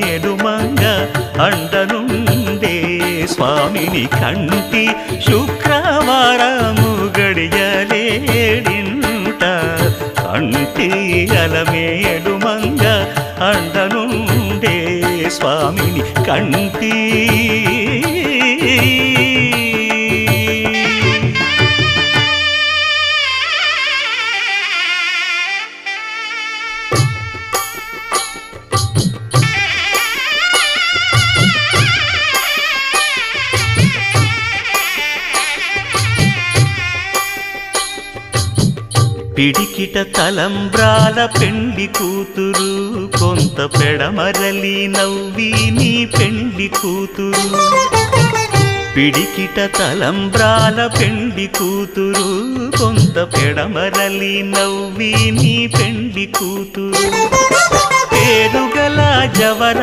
ఏడుమంగ అండనుండే స్వామిని కంటి శుక్రవారము గడియలేడింట కంటి అలమేడుమంగ అండనుండే స్వామిని కంటి పిడికిట తలంబ్రాల పెండ్లి కూతురు కొంత పెడమరలి నవ్వి నీ పెండ్లి కూతురు పిడికిట తలంబ్రాల పెండ్లి కూతురు కొంత పెడమరలి నవ్వి నీ పెండ్లి కూతురు పేరుగల జవర